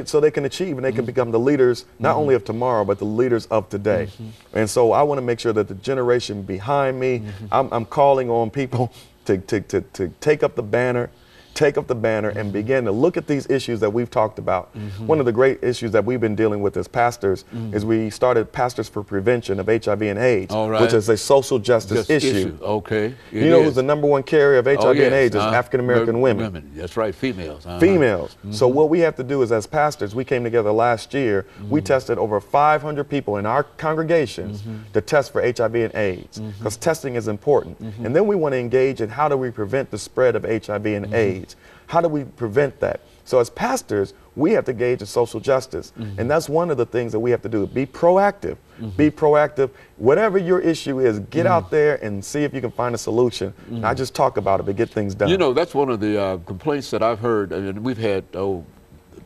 so they can achieve and they can become the leaders not only of tomorrow but the leaders of today. And so I want to make sure that the generation behind me, I'm calling on people to take up the banner, and begin to look at these issues that we've talked about. One of the great issues that we've been dealing with as pastors is we started Pastors for Prevention of HIV and AIDS, which is a social justice issue. Okay. You know who's the #1 carrier of HIV and AIDS is African American women. That's right, females. Females. So what we have to do is, as pastors, we came together last year, we tested over 500 people in our congregations to test for HIV and AIDS, because testing is important. And then we want to engage in how do we prevent the spread of HIV and AIDS. How do we prevent that? So as pastors, we have to engage in social justice. And that's one of the things that we have to do. Be proactive. Be proactive. Whatever your issue is, get out there and see if you can find a solution. Not just talk about it, but get things done. You know, that's one of the complaints that I've heard. I mean, we've had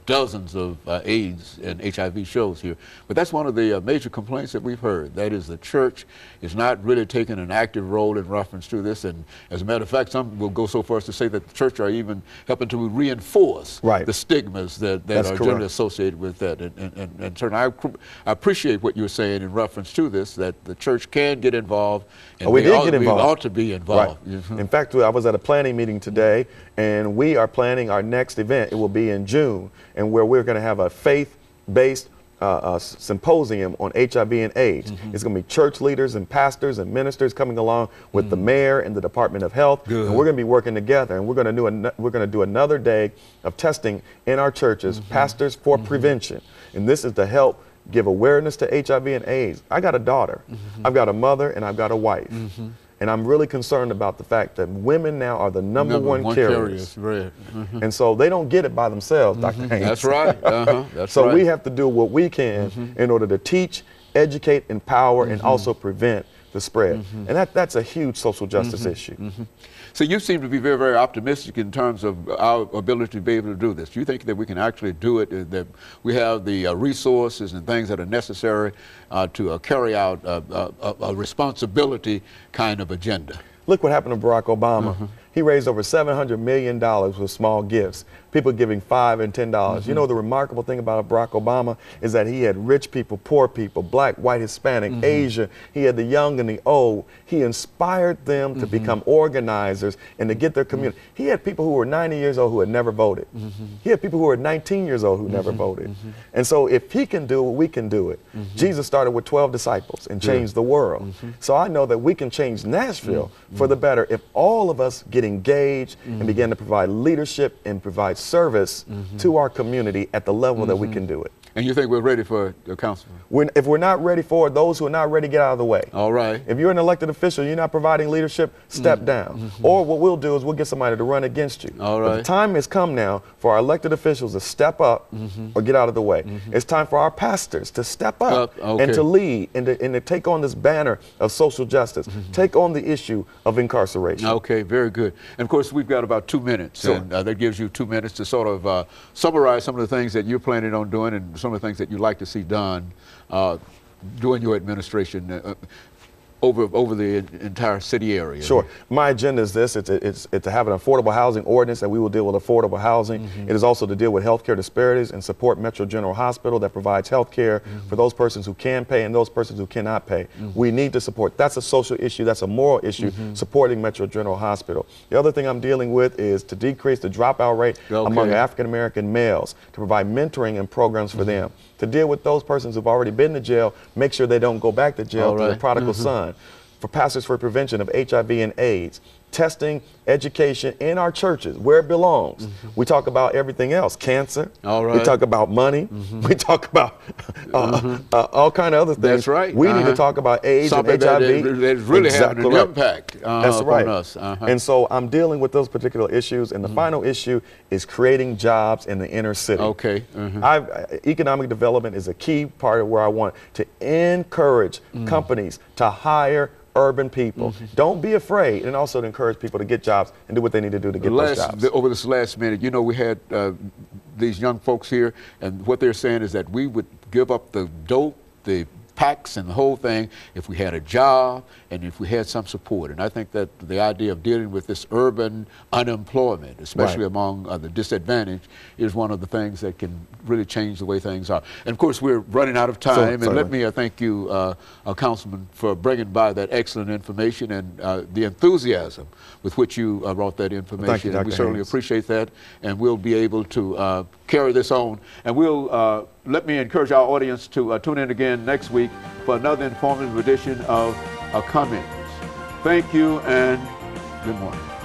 dozens of AIDS and HIV shows here, but that's one of the major complaints that we've heard. That is, the church is not really taking an active role in reference to this, and as a matter of fact, some will go so far as to say that the church are even helping to reinforce the stigmas that are generally associated with that. And certainly I appreciate what you're saying in reference to this, that the church can get involved, and we ought to be involved. In fact, I was at a planning meeting today, and we are planning our next event. It will be in June, and where we're going to have a faith-based symposium on HIV and AIDS. It's going to be church leaders and pastors and ministers coming along with the mayor and the Department of Health, and we're going to be working together. And we're going to do another day of testing in our churches, Pastors for Prevention, and this is to help give awareness to HIV and AIDS. I got a daughter, I've got a mother, and I've got a wife. And I'm really concerned about the fact that women now are the number one carriers. And so they don't get it by themselves, Dr. Haynes. That's right. That's so we have to do what we can in order to teach, educate, empower, and also prevent the spread. And that's a huge social justice issue. So you seem to be very, very optimistic in terms of our ability to be able to do this. Do you think that we can actually do it, that we have the resources and things that are necessary to carry out a responsibility kind of agenda? Look what happened to Barack Obama. He raised over $700 million with small gifts, people giving $5 and $10. You know, the remarkable thing about Barack Obama is that he had rich people, poor people, black, white, Hispanic, Asian. He had the young and the old. He inspired them to become organizers and to get their community. He had people who were 90 years old who had never voted. He had people who were 19 years old who never voted. And so if he can do it, we can do it. Jesus started with 12 disciples and changed the world. So I know that we can change Nashville for the better if all of us get engaged and begin to provide leadership and provide service to our community at the level that we can do it. And you think we're ready for the council? If we're not ready for it, those who are not ready, get out of the way. All right. If you're an elected official, you're not providing leadership, step down. Or what we'll do is we'll get somebody to run against you. All right. But the time has come now for our elected officials to step up or get out of the way. It's time for our pastors to step up and to lead and to take on this banner of social justice, take on the issue of incarceration. Okay, very good. And of course, we've got about 2 minutes, and that gives you 2 minutes to sort of summarize some of the things that you're planning on doing and some of the things that you'd like to see done during your administration over the entire city area. Sure. My agenda is this. It's to have an affordable housing ordinance that we will deal with affordable housing. It is also to deal with healthcare disparities and support Metro General Hospital that provides healthcare for those persons who can pay and those persons who cannot pay. We need to support. That's a social issue. That's a moral issue, supporting Metro General Hospital. The other thing I'm dealing with is to decrease the dropout rate among African American males, to provide mentoring and programs for them, to deal with those persons who've already been to jail, make sure they don't go back to jail to the prodigal son. For Pastors for Prevention of HIV and AIDS, testing, education in our churches where it belongs. We talk about everything else, cancer. We talk about money. We talk about all kind of other things. That's right. We need to talk about AIDS and HIV. That's really having an impact on us. And so I'm dealing with those particular issues. And the final issue is creating jobs in the inner city. Economic development is a key part of where I want to encourage companies to hire urban people. Don't be afraid, and also to encourage people to get jobs and do what they need to do to get those jobs. Over this last minute, you know, we had these young folks here, and what they're saying is that we would give up the dope, the PACs and the whole thing if we had a job and if we had some support. And I think that the idea of dealing with this urban unemployment, especially among the disadvantaged, is one of the things that can really change the way things are. And of course, we're running out of time. And let me thank you, Councilman, for bringing by that excellent information and the enthusiasm with which you brought that information. Thank you, Dr. And we certainly Haynes. appreciate that. And we'll be able to carry this on. And we'll let me encourage our audience to tune in again next week for another informative edition of Comments. Thank you and good morning.